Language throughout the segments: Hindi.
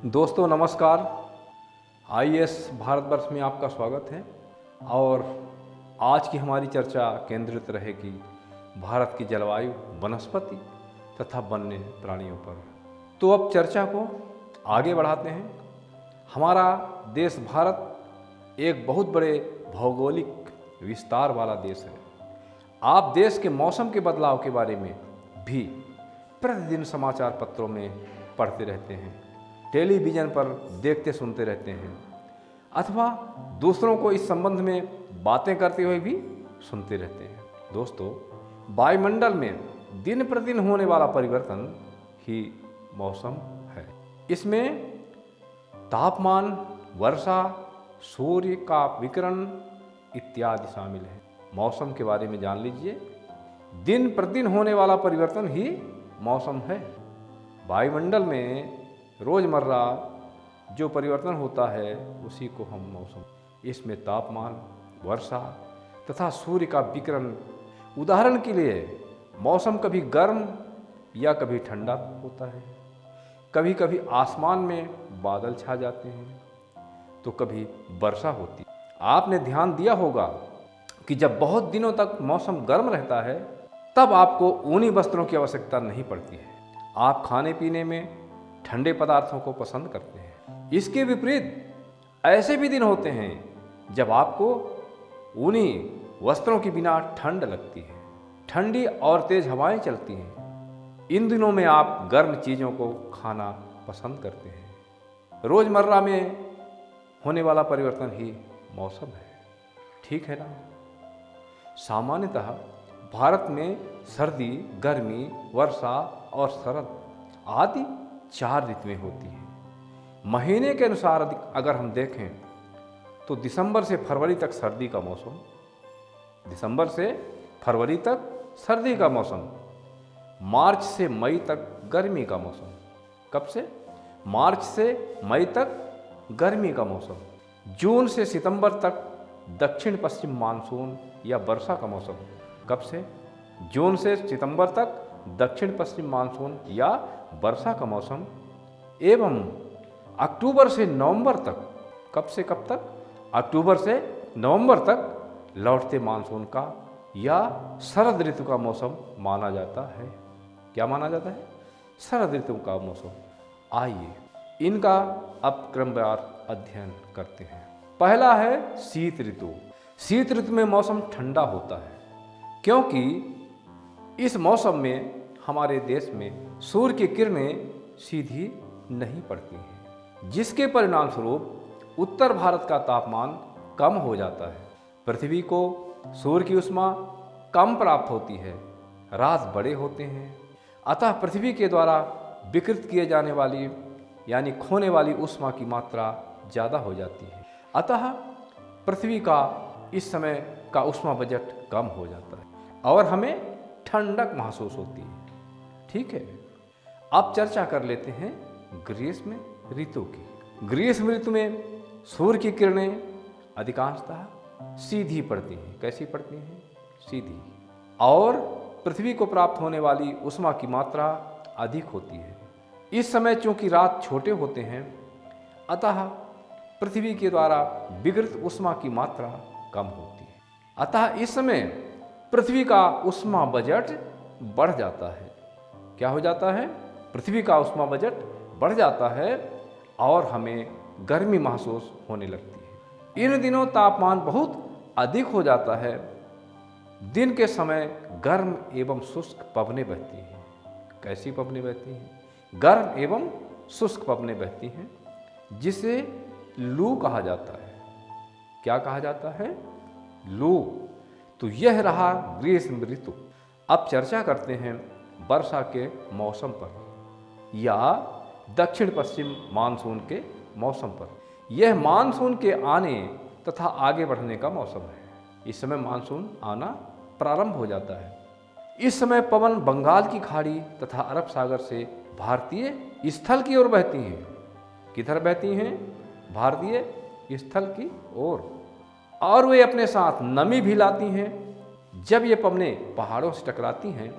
दोस्तों नमस्कार। आईएएस भारतवर्ष में आपका स्वागत है और आज की हमारी चर्चा केंद्रित रहेगी भारत की जलवायु, वनस्पति तथा वन्य प्राणियों पर। तो अब चर्चा को आगे बढ़ाते हैं। हमारा देश भारत एक बहुत बड़े भौगोलिक विस्तार वाला देश है। आप देश के मौसम के बदलाव के बारे में भी प्रतिदिन समाचार पत्रों में पढ़ते रहते हैं, टेलीविज़न पर देखते सुनते रहते हैं अथवा दूसरों को इस संबंध में बातें करते हुए भी सुनते रहते हैं। दोस्तों, वायुमंडल में दिन प्रतिदिन होने वाला परिवर्तन ही मौसम है। इसमें तापमान, वर्षा, सूर्य का विकिरण इत्यादि शामिल है। मौसम के बारे में जान लीजिए। दिन प्रतिदिन होने वाला परिवर्तन ही मौसम है। वायुमंडल में रोज़मर्रा जो परिवर्तन होता है उसी को हम मौसम। इसमें तापमान, वर्षा तथा सूर्य का विकिरण, उदाहरण के लिए मौसम कभी गर्म या कभी ठंडा होता है, कभी कभी आसमान में बादल छा जाते हैं तो कभी वर्षा होती है। आपने ध्यान दिया होगा कि जब बहुत दिनों तक मौसम गर्म रहता है तब आपको ऊनी वस्त्रों की आवश्यकता नहीं पड़ती है। आप खाने पीने में ठंडे पदार्थों को पसंद करते हैं। इसके विपरीत ऐसे भी दिन होते हैं जब आपको ऊनी वस्त्रों के बिना ठंड लगती है, ठंडी और तेज हवाएं चलती हैं। इन दिनों में आप गर्म चीज़ों को खाना पसंद करते हैं। रोज़मर्रा में होने वाला परिवर्तन ही मौसम है, ठीक है ना? सामान्यतः भारत में सर्दी, गर्मी, वर्षा और शरद आदि 4 ऋतुएं होती हैं। महीने के अनुसार अगर हम देखें तो दिसंबर से फरवरी तक सर्दी का मौसम, दिसंबर से फरवरी तक सर्दी का मौसम, मार्च से मई तक गर्मी का मौसम। कब से? मार्च से मई तक गर्मी का मौसम। जून से सितंबर तक दक्षिण पश्चिम मानसून या वर्षा का मौसम। कब से? जून से सितंबर तक दक्षिण पश्चिम मानसून या वर्षा का मौसम। एवं अक्टूबर से नवंबर तक, कब से कब तक? अक्टूबर से नवंबर तक लौटते मानसून का या शरद ऋतु का मौसम माना जाता है। क्या माना जाता है? शरद ऋतु का मौसम। आइए इनका अब क्रमवार अध्ययन करते हैं। पहला है शीत ऋतु। शीत ऋतु में मौसम ठंडा होता है क्योंकि इस मौसम में हमारे देश में सूर्य की किरणें सीधी नहीं पड़ती हैं, जिसके परिणाम स्वरूप उत्तर भारत का तापमान कम हो जाता है। पृथ्वी को सूर्य की उष्मा कम प्राप्त होती है, रात बड़े होते हैं, अतः पृथ्वी के द्वारा विकृत किए जाने वाली यानी खोने वाली उष्मा की मात्रा ज़्यादा हो जाती है। अतः पृथ्वी का इस समय का उष्मा बजट कम हो जाता है और हमें ठंडक महसूस होती है, ठीक है। अब चर्चा कर लेते हैं ग्रीष्म ऋतु की। ग्रीष्म ऋतु में सूर्य की किरणें अधिकांशतः सीधी पड़ती हैं। कैसी पड़ती हैं? सीधी। और पृथ्वी को प्राप्त होने वाली उष्मा की मात्रा अधिक होती है। इस समय चूंकि रात छोटे होते हैं अतः पृथ्वी के द्वारा विकृत उष्मा की मात्रा कम होती है। अतः इस समय पृथ्वी का उष्मा बजट बढ़ जाता है। क्या हो जाता है? पृथ्वी का उष्मा बजट बढ़ जाता है और हमें गर्मी महसूस होने लगती है। इन दिनों तापमान बहुत अधिक हो जाता है। दिन के समय गर्म एवं शुष्क पवनें बहती हैं। कैसी पवनें बहती हैं? गर्म एवं शुष्क पवनें बहती हैं, जिसे लू कहा जाता है। क्या कहा जाता है? लू। तो यह रहा ग्रीष्म ऋतु। अब चर्चा करते हैं वर्षा के मौसम पर या दक्षिण पश्चिम मानसून के मौसम पर। यह मानसून के आने तथा आगे बढ़ने का मौसम है। इस समय मानसून आना प्रारंभ हो जाता है। इस समय पवन बंगाल की खाड़ी तथा अरब सागर से भारतीय स्थल की ओर बहती हैं। किधर बहती हैं? भारतीय स्थल की ओर। और वे अपने साथ नमी भी लाती हैं। जब ये पवनें पहाड़ों से टकराती हैं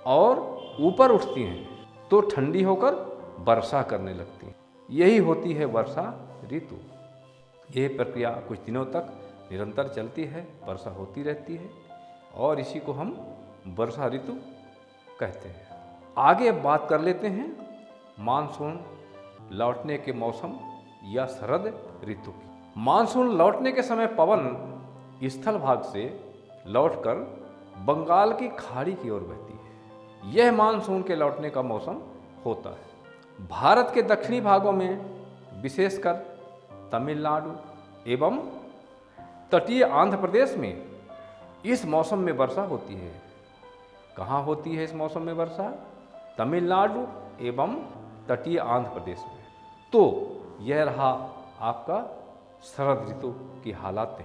और ऊपर उठती हैं तो ठंडी होकर वर्षा करने लगती हैं। यही होती है वर्षा ऋतु। यह प्रक्रिया कुछ दिनों तक निरंतर चलती है, वर्षा होती रहती है और इसी को हम वर्षा ऋतु कहते हैं। आगे अब बात कर लेते हैं मानसून लौटने के मौसम या शरद ऋतु की। मानसून लौटने के समय पवन स्थल भाग से लौटकर बंगाल की खाड़ी की ओर बहती है। यह मानसून के लौटने का मौसम होता है। भारत के दक्षिणी भागों में विशेषकर तमिलनाडु एवं तटीय आंध्र प्रदेश में इस मौसम में वर्षा होती है। कहाँ होती है इस मौसम में वर्षा? तमिलनाडु एवं तटीय आंध्र प्रदेश में। तो यह रहा आपका शरद ऋतु की हालातें।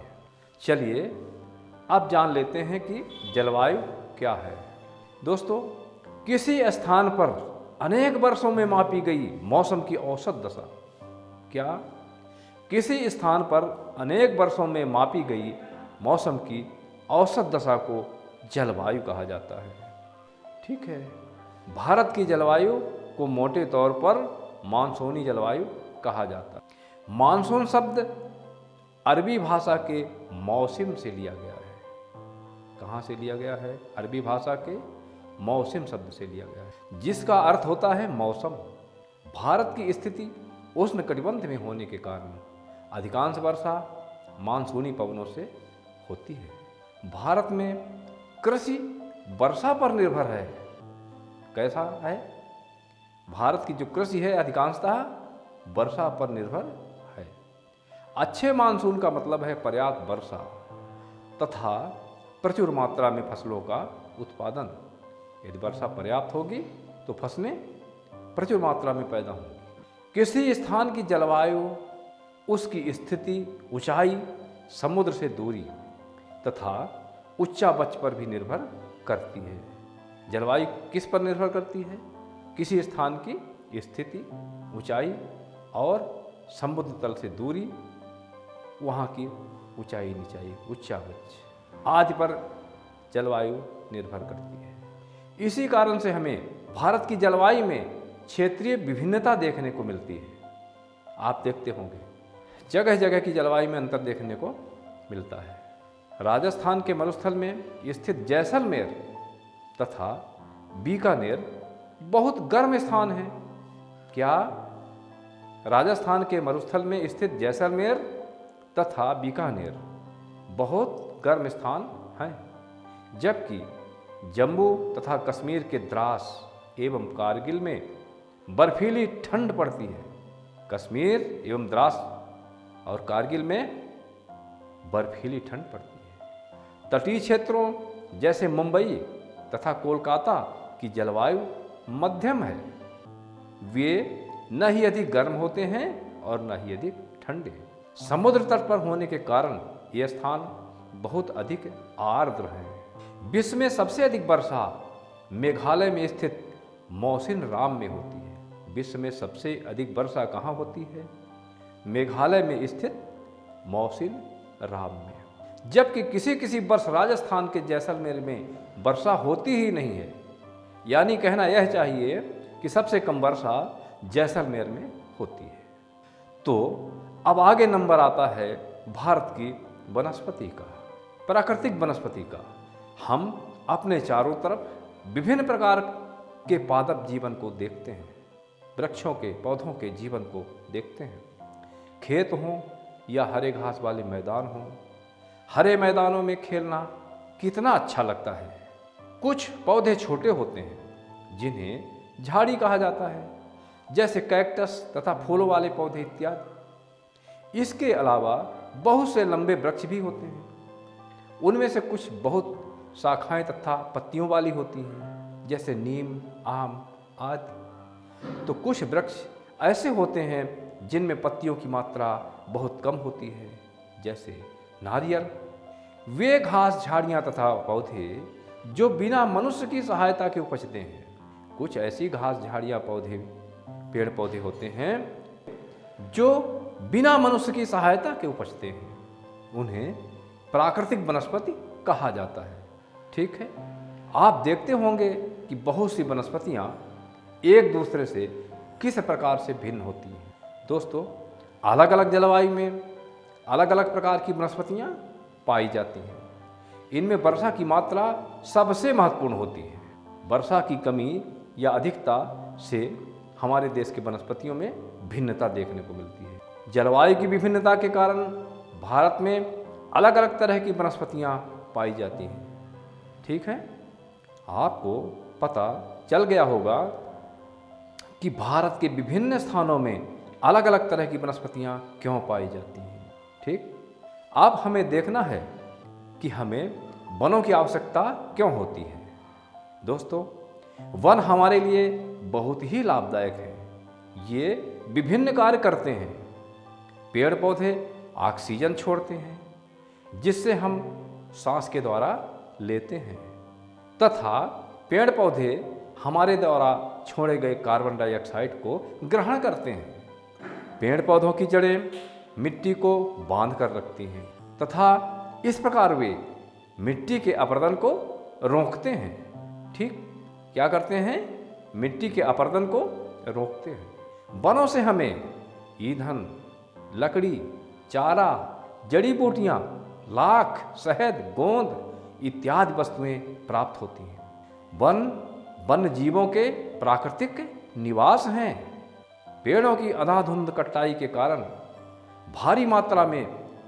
चलिए अब जान लेते हैं कि जलवायु क्या है। दोस्तों, किसी स्थान पर अनेक वर्षों में मापी गई मौसम की औसत दशा, क्या किसी स्थान पर अनेक वर्षों में मापी गई मौसम की औसत दशा को जलवायु कहा जाता है। ठीक है, भारत की जलवायु को मोटे तौर पर मानसूनी जलवायु कहा जाता है। मानसून शब्द अरबी भाषा के मौसम से लिया गया है। कहाँ से लिया गया है? अरबी भाषा के मौसम शब्द से लिया गया है, जिसका अर्थ होता है मौसम। भारत की स्थिति उष्णकटिबंध में होने के कारण अधिकांश वर्षा मानसूनी पवनों से होती है। भारत में कृषि वर्षा पर निर्भर है। कैसा है? भारत की जो कृषि है अधिकांशतः वर्षा पर निर्भर है। अच्छे मानसून का मतलब है पर्याप्त वर्षा तथा प्रचुर मात्रा में फसलों का उत्पादन। यदि वर्षा पर्याप्त होगी तो फसलें प्रचुर मात्रा में पैदा होंगी। किसी स्थान की जलवायु उसकी स्थिति, ऊंचाई, समुद्र से दूरी तथा उच्चावच पर भी निर्भर करती है। जलवायु किस पर निर्भर करती है? किसी स्थान की स्थिति, ऊंचाई और समुद्र तल से दूरी, वहाँ की ऊंचाई, नीचाई, उच्चावच आदि पर जलवायु निर्भर करती है। इसी कारण से हमें भारत की जलवायु में क्षेत्रीय विभिन्नता देखने को मिलती है। आप देखते होंगे जगह जगह की जलवायु में अंतर देखने को मिलता है। राजस्थान के मरुस्थल में स्थित जैसलमेर तथा बीकानेर बहुत गर्म स्थान है। क्या राजस्थान के मरुस्थल में स्थित जैसलमेर तथा बीकानेर बहुत गर्म स्थान हैं, जबकि जम्मू तथा कश्मीर के द्रास एवं कारगिल में बर्फीली ठंड पड़ती है। कश्मीर एवं द्रास और कारगिल में बर्फीली ठंड पड़ती है। तटीय क्षेत्रों जैसे मुंबई तथा कोलकाता की जलवायु मध्यम है। वे न ही अधिक गर्म होते हैं और न ही अधिक ठंडे। समुद्र तट पर होने के कारण ये स्थान बहुत अधिक आर्द्र हैं। विश्व में सबसे अधिक वर्षा मेघालय में स्थित मौसिनराम में होती है। विश्व में सबसे अधिक वर्षा कहाँ होती है? मेघालय में स्थित मौसिनराम में। जबकि किसी किसी वर्ष राजस्थान के जैसलमेर में वर्षा होती ही नहीं है। यानी कहना यह चाहिए कि सबसे कम वर्षा जैसलमेर में होती है। तो अब आगे नंबर आता है भारत की वनस्पति का, प्राकृतिक वनस्पति का। हम अपने चारों तरफ विभिन्न प्रकार के पादप जीवन को देखते हैं, वृक्षों के, पौधों के जीवन को देखते हैं। खेत हों या हरे घास वाले मैदान हों, हरे मैदानों में खेलना कितना अच्छा लगता है। कुछ पौधे छोटे होते हैं जिन्हें झाड़ी कहा जाता है, जैसे कैक्टस तथा फूलों वाले पौधे इत्यादि। इसके अलावा बहुत से लंबे वृक्ष भी होते हैं। उनमें से कुछ बहुत शाखाएं तथा पत्तियों वाली होती हैं, जैसे नीम, आम आदि। तो कुछ वृक्ष ऐसे होते हैं जिनमें पत्तियों की मात्रा बहुत कम होती है, जैसे नारियल। वे घास, झाड़ियाँ तथा पौधे जो बिना मनुष्य की सहायता के उपजते हैं। कुछ ऐसी घास, झाड़ियाँ, पौधे, पेड़ पौधे होते हैं जो बिना मनुष्य की सहायता के उपजते हैं। उन्हें प्राकृतिक वनस्पति कहा जाता है। ठीक है, आप देखते होंगे कि बहुत सी वनस्पतियाँ एक दूसरे से किस प्रकार से भिन्न होती हैं। दोस्तों, अलग अलग जलवायु में अलग अलग प्रकार की वनस्पतियाँ पाई जाती हैं। इनमें वर्षा की मात्रा सबसे महत्वपूर्ण होती है। वर्षा की कमी या अधिकता से हमारे देश के वनस्पतियों में भिन्नता देखने को मिलती है। जलवायु की विभिन्नता के कारण भारत में अलग अलग तरह की वनस्पतियाँ पाई जाती हैं। ठीक है, आपको पता चल गया होगा कि भारत के विभिन्न स्थानों में अलग अलग तरह की वनस्पतियाँ क्यों पाई जाती हैं। ठीक, अब हमें देखना है कि हमें वनों की आवश्यकता क्यों होती है। दोस्तों, वन हमारे लिए बहुत ही लाभदायक है। ये विभिन्न कार्य करते हैं। पेड़ पौधे ऑक्सीजन छोड़ते हैं, जिससे हम सांस के द्वारा लेते हैं, तथा पेड़ पौधे हमारे द्वारा छोड़े गए कार्बन डाइऑक्साइड को ग्रहण करते हैं। पेड़ पौधों की जड़ें मिट्टी को बांध कर रखती हैं तथा इस प्रकार वे मिट्टी के अपरदन को रोकते हैं। ठीक, क्या करते हैं? मिट्टी के अपरदन को रोकते हैं। वनों से हमें ईंधन, लकड़ी, चारा, जड़ी बूटियाँ, लाख, शहद, गोंद इत्यादि वस्तुएं प्राप्त होती हैं। वन वन्य जीवों के प्राकृतिक निवास हैं। पेड़ों की अंधाधुंध कटाई के कारण भारी मात्रा में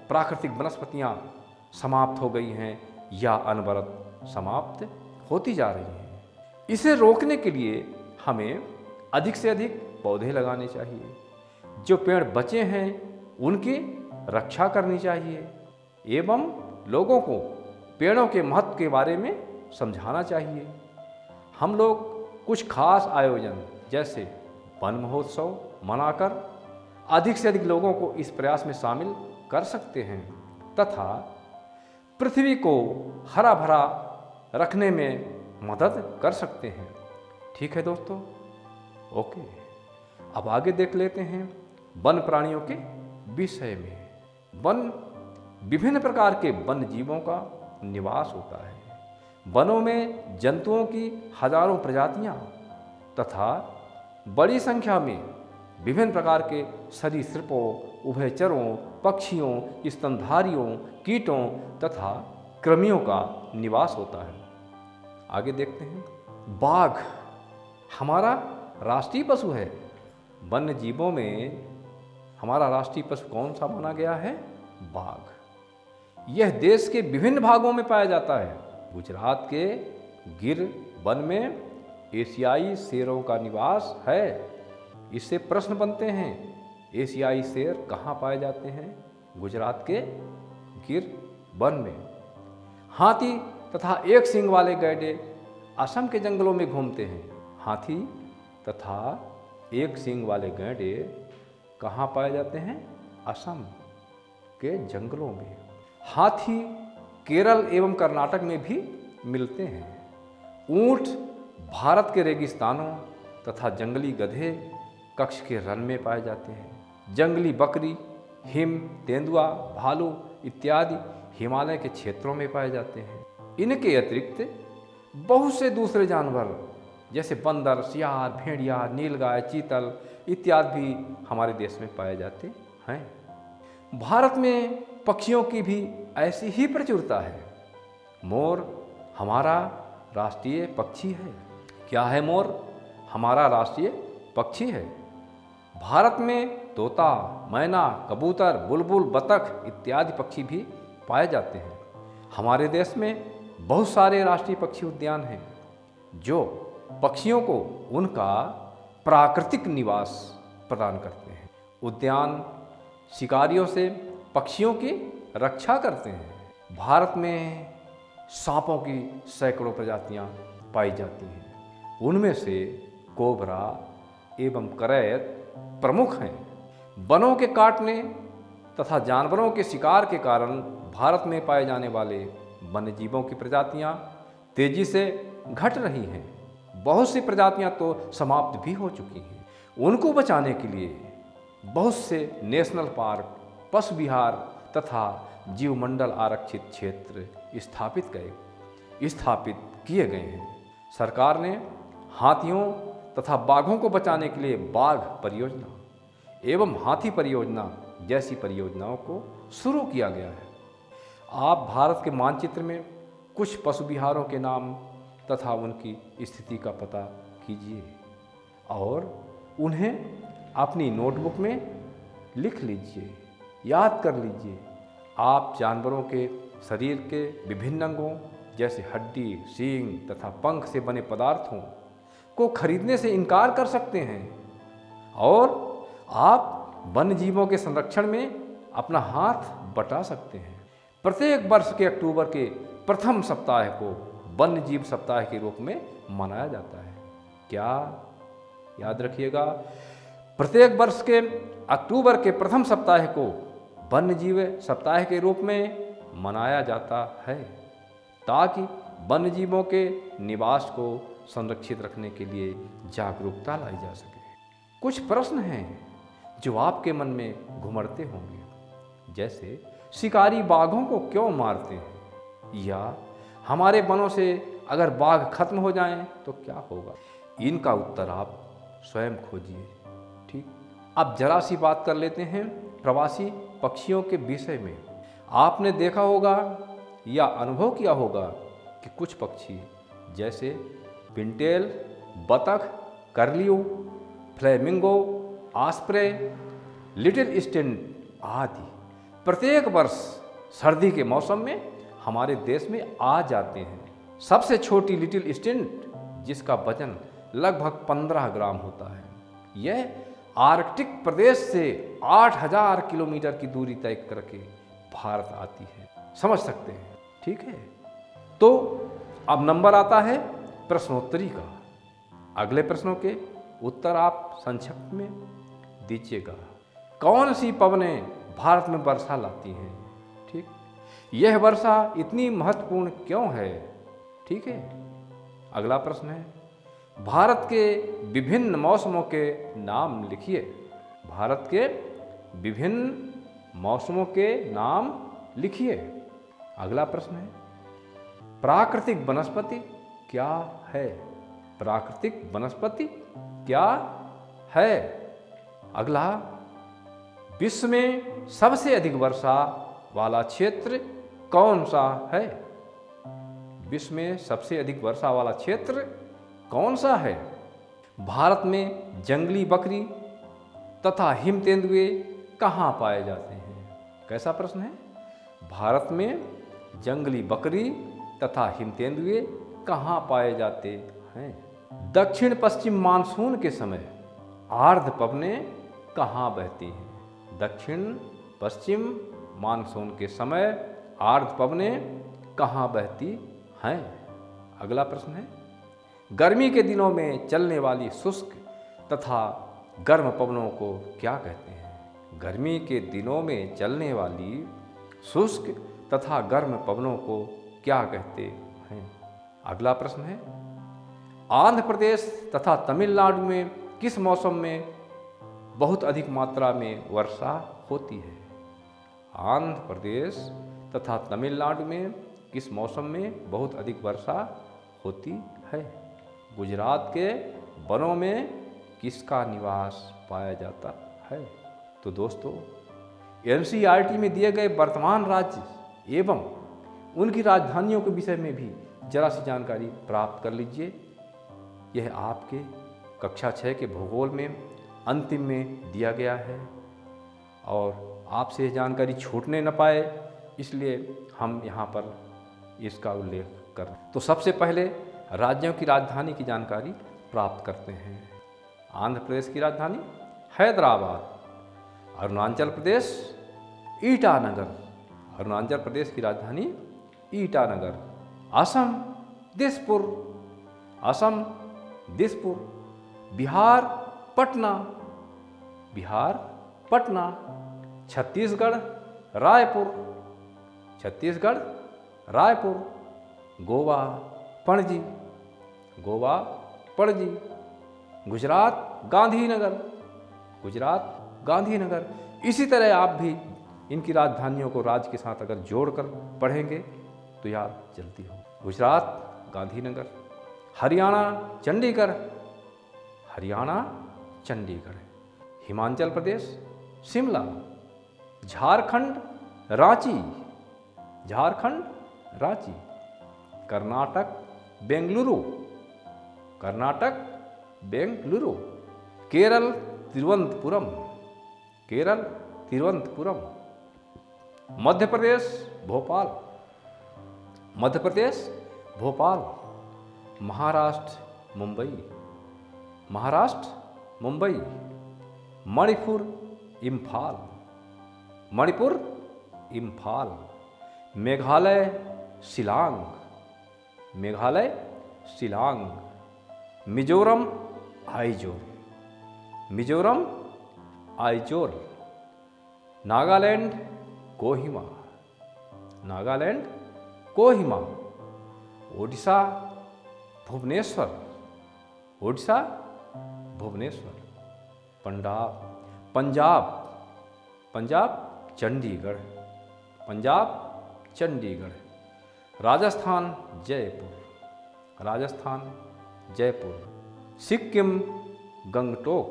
प्राकृतिक वनस्पतियाँ समाप्त हो गई हैं या अनवरत समाप्त होती जा रही हैं। इसे रोकने के लिए हमें अधिक से अधिक पौधे लगाने चाहिए। जो पेड़ बचे हैं उनकी रक्षा करनी चाहिए एवं लोगों को पेड़ों के महत्व के बारे में समझाना चाहिए। हम लोग कुछ खास आयोजन जैसे वन महोत्सव मनाकर अधिक से अधिक लोगों को इस प्रयास में शामिल कर सकते हैं तथा पृथ्वी को हरा भरा रखने में मदद कर सकते हैं। ठीक है दोस्तों, ओके, अब आगे देख लेते हैं वन प्राणियों के विषय में। वन विभिन्न प्रकार के वन्य जीवों का निवास होता है। वनों में जंतुओं की हजारों प्रजातियां तथा बड़ी संख्या में विभिन्न प्रकार के सरीसृपों, उभयचरों, पक्षियों, स्तनधारियों, कीटों तथा कृमियों का निवास होता है। आगे देखते हैं। बाघ हमारा राष्ट्रीय पशु है। वन्य जीवों में हमारा राष्ट्रीय पशु कौन सा माना गया है? बाघ। यह देश के विभिन्न भागों में पाया जाता है। गुजरात के गिर वन में एशियाई शेरों का निवास है। इससे प्रश्न बनते हैं, एशियाई शेर कहाँ पाए जाते हैं? गुजरात के गिर वन में। हाथी तथा एक सींग वाले गैंडे असम के जंगलों में घूमते हैं। हाथी तथा एक सींग वाले गैंडे कहाँ पाए जाते हैं? असम के जंगलों में। हाथी केरल एवं कर्नाटक में भी मिलते हैं। ऊंट भारत के रेगिस्तानों तथा जंगली गधे कच्छ के रण में पाए जाते हैं। जंगली बकरी, हिम, तेंदुआ, भालू इत्यादि हिमालय के क्षेत्रों में पाए जाते हैं। इनके अतिरिक्त बहुत से दूसरे जानवर जैसे बंदर, सियार, भेड़िया, नीलगाय, चीतल इत्यादि भी हमारे देश में पाए जाते हैं। भारत में पक्षियों की भी ऐसी ही प्रचुरता है। मोर हमारा राष्ट्रीय पक्षी है। क्या है मोर? हमारा राष्ट्रीय पक्षी है। भारत में तोता, मैना, कबूतर, बुलबुल, बतख इत्यादि पक्षी भी पाए जाते हैं। हमारे देश में बहुत सारे राष्ट्रीय पक्षी उद्यान हैं जो पक्षियों को उनका प्राकृतिक निवास प्रदान करते हैं। उद्यान शिकारियों से पक्षियों की रक्षा करते हैं। भारत में सांपों की सैकड़ों प्रजातियां पाई जाती हैं। उनमें से कोबरा एवं करैत प्रमुख हैं। वनों के काटने तथा जानवरों के शिकार के कारण भारत में पाए जाने वाले वन्य जीवों की प्रजातियां तेजी से घट रही हैं। बहुत सी प्रजातियां तो समाप्त भी हो चुकी हैं। उनको बचाने के लिए बहुत से नेशनल पार्क, पशु विहार तथा जीवमंडल आरक्षित क्षेत्र स्थापित किए गए हैं। सरकार ने हाथियों तथा बाघों को बचाने के लिए बाघ परियोजना एवं हाथी परियोजना जैसी परियोजनाओं को शुरू किया गया है। आप भारत के मानचित्र में कुछ पशु विहारों के नाम तथा उनकी स्थिति का पता कीजिए और उन्हें अपनी नोटबुक में लिख लीजिए, याद कर लीजिए। आप जानवरों के शरीर के विभिन्न अंगों जैसे हड्डी, सींग तथा पंख से बने पदार्थों को खरीदने से इनकार कर सकते हैं और आप वन्य जीवों के संरक्षण में अपना हाथ बटा सकते हैं। प्रत्येक वर्ष के अक्टूबर के प्रथम सप्ताह को वन्य जीव सप्ताह के रूप में मनाया जाता है। क्या याद रखिएगा, प्रत्येक वर्ष के अक्टूबर के प्रथम सप्ताह को वन्य जीव सप्ताह के रूप में मनाया जाता है ताकि वन्य जीवों के निवास को संरक्षित रखने के लिए जागरूकता लाई जा सके। कुछ प्रश्न हैं जो आपके मन में घुमड़ते होंगे, जैसे शिकारी बाघों को क्यों मारते हैं, या हमारे वनों से अगर बाघ खत्म हो जाएं तो क्या होगा। इनका उत्तर आप स्वयं खोजिए। ठीक, अब जरा सी बात कर लेते हैं प्रवासी पक्षियों के विषय में। आपने देखा होगा या अनुभव किया होगा कि कुछ पक्षी जैसे पिनटेल, बतख, कर्लियू, फ्लेमिंगो, आस्प्रे, लिटिल स्टिंट आदि प्रत्येक वर्ष सर्दी के मौसम में हमारे देश में आ जाते हैं। सबसे छोटी लिटिल स्टिंट, जिसका वजन लगभग 15 ग्राम होता है, यह आर्कटिक प्रदेश से 8000 किलोमीटर की दूरी तय करके भारत आती है। समझ सकते हैं, ठीक है। तो अब नंबर आता है प्रश्नोत्तरी का। अगले प्रश्नों के उत्तर आप संक्षिप्त में दीजिएगा। कौन सी पवनें भारत में वर्षा लाती हैं? ठीक, यह वर्षा इतनी महत्वपूर्ण क्यों है? ठीक है। अगला प्रश्न है, भारत के विभिन्न मौसमों के नाम लिखिए। भारत के विभिन्न मौसमों के नाम लिखिए। अगला प्रश्न है, प्राकृतिक वनस्पति क्या है? प्राकृतिक वनस्पति क्या है? अगला, विश्व में सबसे अधिक वर्षा वाला क्षेत्र कौन सा है? विश्व में सबसे अधिक वर्षा वाला क्षेत्र कौन सा है? भारत में जंगली बकरी तथा हिम तेंदुए कहाँ पाए जाते हैं? कैसा प्रश्न है? भारत में जंगली बकरी तथा हिम तेंदुए कहाँ पाए जाते हैं? दक्षिण पश्चिम मानसून के समय आर्द्र पवनें कहाँ बहती हैं? दक्षिण पश्चिम मानसून के समय आर्द्र पवनें कहाँ बहती हैं? अगला प्रश्न है, गर्मी के दिनों में चलने वाली शुष्क तथा गर्म पवनों को क्या कहते हैं? गर्मी के दिनों में चलने वाली शुष्क तथा गर्म पवनों को क्या कहते हैं? अगला प्रश्न है, आंध्र प्रदेश तथा तमिलनाडु में किस मौसम में बहुत अधिक मात्रा में वर्षा होती है? आंध्र प्रदेश तथा तमिलनाडु में किस मौसम में बहुत अधिक वर्षा होती है? गुजरात के वनों में किसका निवास पाया जाता है? तो दोस्तों, एनसीईआरटी में दिए गए वर्तमान राज्य एवं उनकी राजधानियों के विषय में भी जरा सी जानकारी प्राप्त कर लीजिए। यह आपके कक्षा 6 के भूगोल में अंतिम में दिया गया है और आपसे यह जानकारी छूटने न पाए, इसलिए हम यहाँ पर इसका उल्लेख कर। तो सबसे पहले राज्यों की राजधानी की जानकारी प्राप्त करते हैं। आंध्र प्रदेश की राजधानी हैदराबाद, अरुणाचल प्रदेश ईटानगर, अरुणाचल प्रदेश की राजधानी ईटानगर, असम दिसपुर, असम दिसपुर, बिहार पटना, बिहार पटना, छत्तीसगढ़ रायपुर, छत्तीसगढ़ रायपुर, गोवा पणजी, गोवा पणजी, गुजरात गांधीनगर, गुजरात गांधीनगर। इसी तरह आप भी इनकी राजधानियों को राज्य के साथ अगर जोड़कर पढ़ेंगे तो याद जल्दी हो। गुजरात गांधीनगर, हरियाणा चंडीगढ़, हरियाणा चंडीगढ़, हिमाचल प्रदेश शिमला, झारखंड रांची, झारखंड रांची, कर्नाटक बेंगलुरु, कर्नाटक बेंगलुरु, केरल तिरुवनंतपुरम, केरल तिरुवनंतपुरम, मध्य प्रदेश भोपाल, मध्य प्रदेश भोपाल, महाराष्ट्र मुंबई, महाराष्ट्र मुंबई, मणिपुर इम्फाल, मणिपुर इम्फाल, मेघालय शिलांग, मेघालय शिलांग, मिजोरम आइजोल, मिजोरम आइजोल, नागालैंड कोहिमा, नागालैंड कोहिमा, ओडिशा भुवनेश्वर, ओडिशा भुवनेश्वर, पंजाब पंजाब पंजाब चंडीगढ़, पंजाब चंडीगढ़, राजस्थान जयपुर, राजस्थान जयपुर, सिक्किम गंगटोक,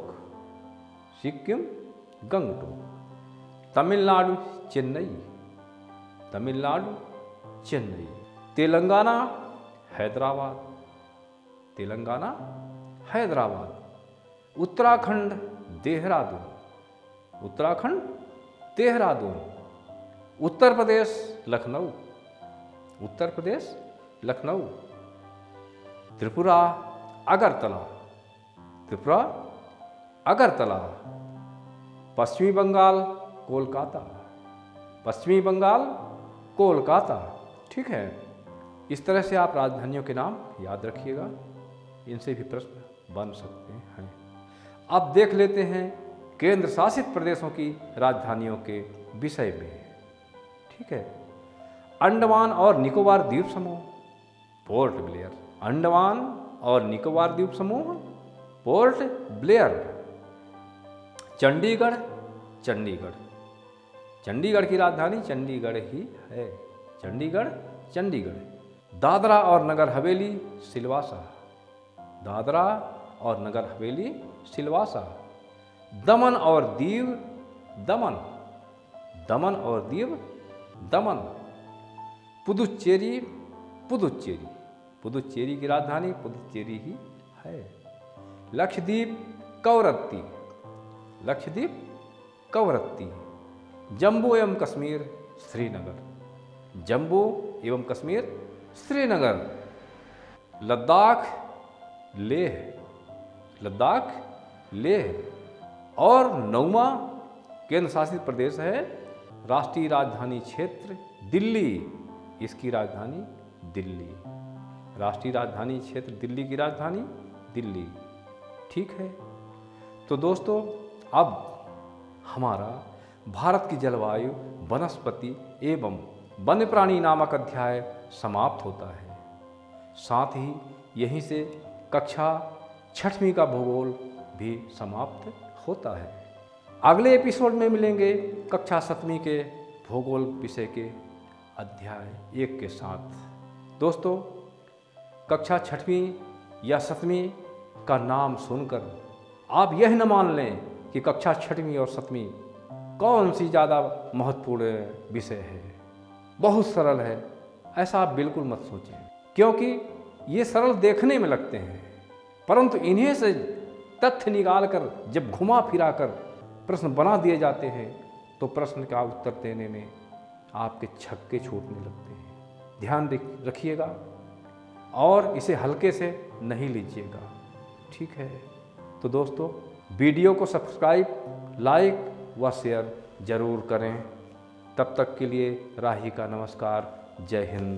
सिक्किम गंगटोक, तमिलनाडु चेन्नई, तमिलनाडु चेन्नई, तेलंगाना हैदराबाद, तेलंगाना हैदराबाद, उत्तराखंड देहरादून, उत्तराखंड देहरादून, उत्तर प्रदेश लखनऊ, उत्तर प्रदेश लखनऊ, त्रिपुरा अगरतला, त्रिपुरा अगरतला, पश्चिमी बंगाल कोलकाता, पश्चिमी बंगाल कोलकाता। ठीक है, इस तरह से आप राजधानियों के नाम याद रखिएगा, इनसे भी प्रश्न बन सकते हैं। अब देख लेते हैं केंद्र शासित प्रदेशों की राजधानियों के विषय में। ठीक है, अंडमान और निकोबार द्वीप समूह पोर्ट ब्लेयर, अंडमान और निकोबार द्वीप समूह पोर्ट ब्लेयर, चंडीगढ़, चंडीगढ़, चंडीगढ़ की राजधानी चंडीगढ़ ही है, चंडीगढ़, चंडीगढ़, दादरा और नगर हवेली सिलवासा, दादरा और नगर हवेली सिलवासा, दमन और दीव दमन, दमन और दीव दमन, पुदुचेरी, पुदुचेरी, पुदुचेरी की राजधानी पुदुचेरी ही है, लक्षद्वीप कवरत्ती, लक्षद्वीप कवरत्ती, जम्मू एवं कश्मीर श्रीनगर, जम्मू एवं कश्मीर श्रीनगर, लद्दाख लेह, लद्दाख लेह, और 9वां केंद्र शासित प्रदेश है राष्ट्रीय राजधानी क्षेत्र दिल्ली, इसकी राजधानी दिल्ली, राष्ट्रीय राजधानी क्षेत्र दिल्ली की राजधानी दिल्ली। ठीक है, तो दोस्तों अब हमारा भारत की जलवायु, वनस्पति एवं वन्य प्राणी नामक अध्याय समाप्त होता है। साथ ही यहीं से कक्षा 6वीं का भूगोल भी समाप्त होता है। अगले एपिसोड में मिलेंगे कक्षा 7वीं के भूगोल विषय के अध्याय 1 के साथ। दोस्तों, कक्षा 6वीं या 7वीं का नाम सुनकर आप यह न मान लें कि कक्षा 6वीं और 7वीं कौन सी ज़्यादा महत्वपूर्ण विषय है, बहुत सरल है, ऐसा आप बिल्कुल मत सोचें, क्योंकि ये सरल देखने में लगते हैं, परंतु इन्हें से तथ्य निकाल कर जब घुमा फिरा कर प्रश्न बना दिए जाते हैं तो प्रश्न का उत्तर देने में आपके छक्के छूटने लगते हैं। ध्यान रखिएगा और इसे हल्के से नहीं लीजिएगा। ठीक है, तो दोस्तों वीडियो को सब्सक्राइब, लाइक व शेयर जरूर करें। तब तक के लिए राही का नमस्कार। जय हिंद।